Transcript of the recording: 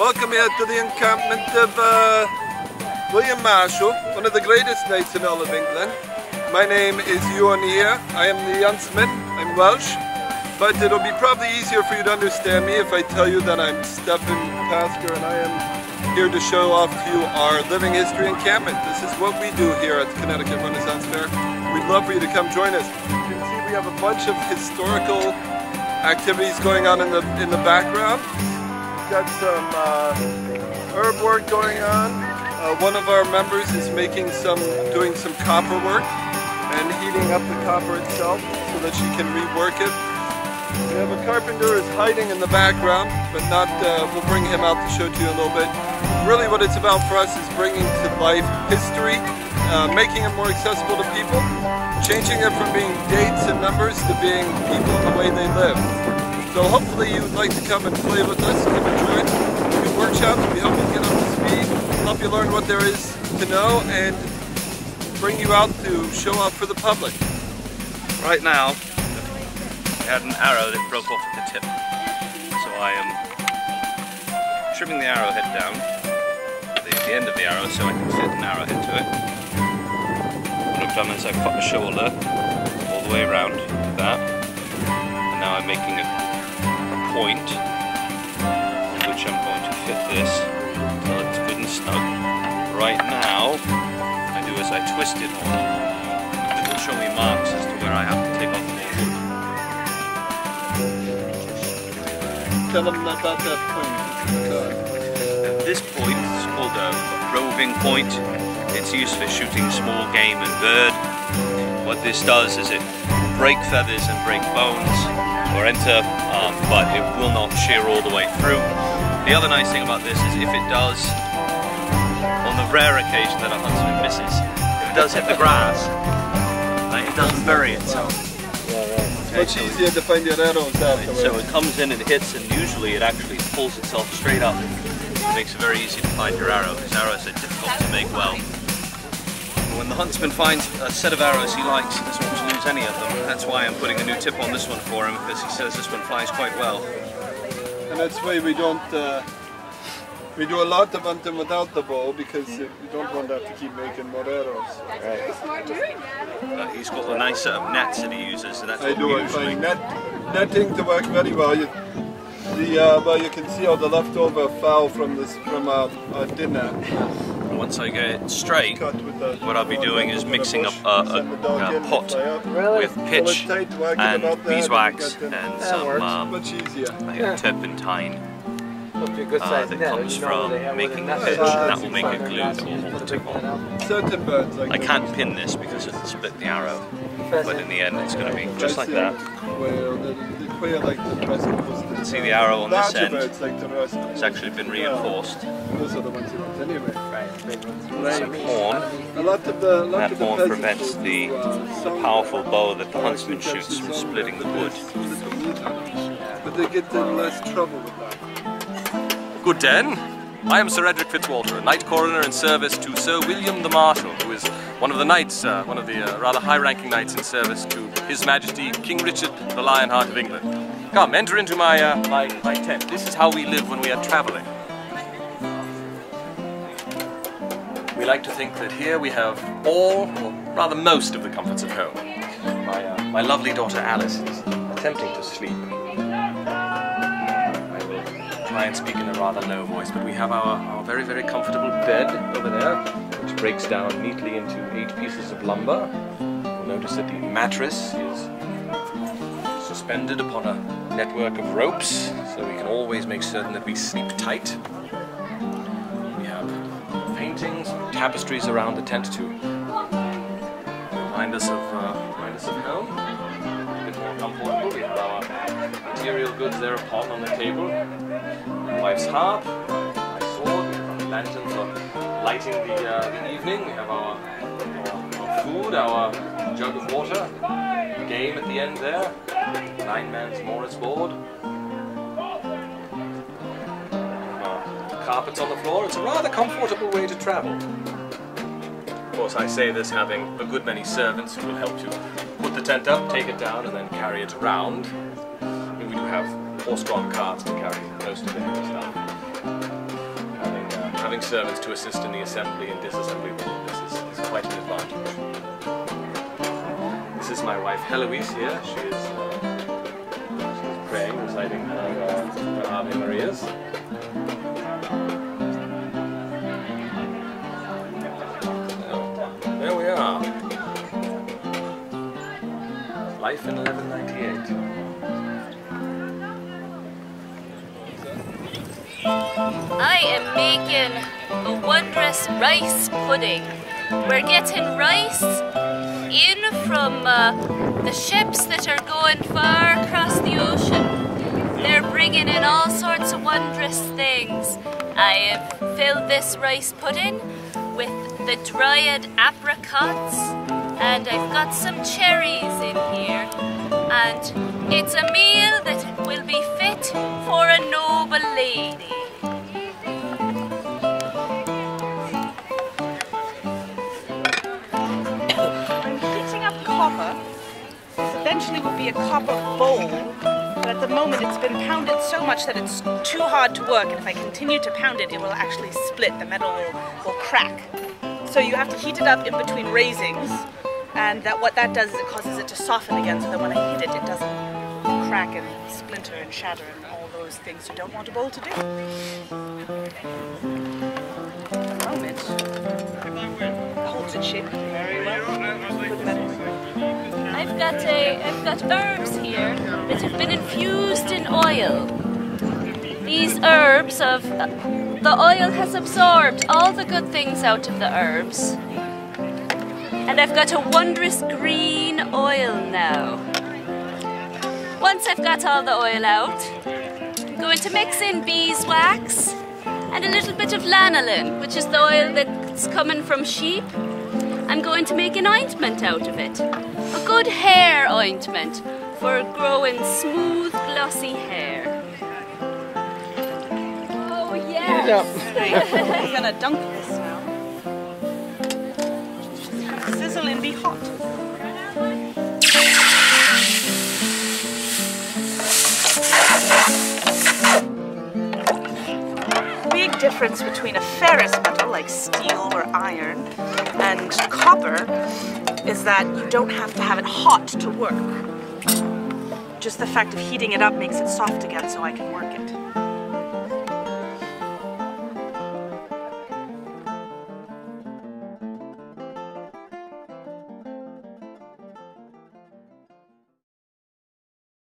Welcome here to the encampment of William Marshall, one of the greatest knights in all of England. My name is Ewan here. I am the huntsman. I'm Welsh, but it'll be probably easier for you to understand me if I tell you that I'm Stephen Pasker and I am here to show off to you our living history encampment. This is what we do here at the Connecticut Renaissance Fair. We'd love for you to come join us. You can see we have a bunch of historical activities going on in the background. We've got some herb work going on. One of our members is doing some copper work and heating up the copper itself so that she can rework it. We have a carpenter who is hiding in the background, but not. We'll bring him out to show to you a little bit. Really, what it's about for us is bringing to life history, making it more accessible to people, changing it from being dates and numbers to being people the way they live. So hopefully you would like to come and play with us, come and join. We do workshops, we help you get up to speed, help you learn what there is to know, and bring you out to show off for the public. Right now, I had an arrow that broke off at the tip. So I am trimming the arrowhead down, the end of the arrow, so I can fit an arrowhead to it. What I've done is I've cut the shoulder all the way around like that, and now I'm making a point on which I'm going to fit this until it's good and snug. Right now, I do is I twist it on. It will show me marks as to where I have to take off more wood. Tell them about that point. This point is called a roving point. It's used for shooting small game and bird. What this does is it break feathers and break bones or enter, but it will not shear all the way through. The other nice thing about this is if it does, on the rare occasion that a huntsman misses, if it does hit the grass, it doesn't bury itself. It's much easier to find your arrows afterwards. So it comes in and hits, and usually it actually pulls itself straight up. It makes it very easy to find your arrow, because arrows are difficult to make well. When the huntsman finds a set of arrows he likes, he doesn't want to lose any of them. That's why I'm putting a new tip on this one for him, because he says this one flies quite well. And that's why we don't, we do a lot of hunting without the bow, because we don't want to have to keep making more arrows. Right. He's got a nice set of nets that he uses, and that's I find netting to work very well. Well, you can see all the leftover fowl from our dinner. Once I get it straight, what I'll be doing is mixing up a pot with pitch and beeswax and some turpentine that comes from making the pitch, and that will make a glue that will hold the tip on. Certain birds like I can't pin this because it'll split the arrow, but in the end it's going to be just like that. You can see the arrow on this end. It's actually been reinforced. Those are the ones you want anyway. Some horn. That horn prevents the powerful bow that the huntsman shoots from splitting the wood. But they get in less trouble with that. Good den. I am Sir Edric Fitzwalter, a knight coroner in service to Sir William the Marshal, who is one of the knights, one of the rather high-ranking knights in service to His Majesty King Richard the Lionheart of England. Come, enter into my tent. This is how we live when we are travelling. We like to think that here we have all, or rather most, of the comforts of home. My lovely daughter Alice is attempting to sleep. Try and speak in a rather low voice, but we have our very, very comfortable bed over there, which breaks down neatly into 8 pieces of lumber. You'll notice that the mattress is suspended upon a network of ropes, so we can always make certain that we sleep tight. We have paintings, tapestries around the tent to remind us of home. A bit more comfortable. We have our material goods thereupon on the table. My wife's harp, my sword, we have our lantern for lighting the evening. We have our food, our jug of water, game at the end there, 9-man's smorgasbord. Carpets on the floor. It's a rather comfortable way to travel. Of course, I say this having a good many servants who will help you put the tent up, take it down, and then carry it around. We do have horse-drawn carts to carry most of the heavy stuff. having servants to assist in the assembly and disassembly of all this is quite an advantage. This is my wife Heloise here. She is praying, reciting her Ave Marias. There we are. Life in 1198. I am making a wondrous rice pudding. We're getting rice in from the ships that are going far across the ocean. They're bringing in all sorts of wondrous things. I have filled this rice pudding with the dried apricots, and I've got some cherries in here, and it's a meal that will be fit for a noble lady. I'm heating up copper. This eventually will be a copper bowl, but at the moment it's been pounded so much that it's too hard to work, and if I continue to pound it, it will actually split. The metal will crack. So you have to heat it up in between raisings, and what that does is it causes it to soften again, so that when I hit it, it doesn't crack and splinter and shatter and all those things you don't want a bowl to do. At the moment, it holds its shape very well. Good metal. I've got herbs here that have been infused in oil. These herbs the oil has absorbed all the good things out of the herbs. And I've got a wondrous green oil now. Once I've got all the oil out, I'm going to mix in beeswax and a little bit of lanolin, which is the oil that's coming from sheep. I'm going to make an ointment out of it. A good hair ointment for growing smooth, glossy hair. Oh yes! I'm gonna dunk this now. Sizzle and be hot. Big difference between a ferrous metal like steel or iron and copper is that you don't have to have it hot to work. Just the fact of heating it up makes it soft again so I can work it.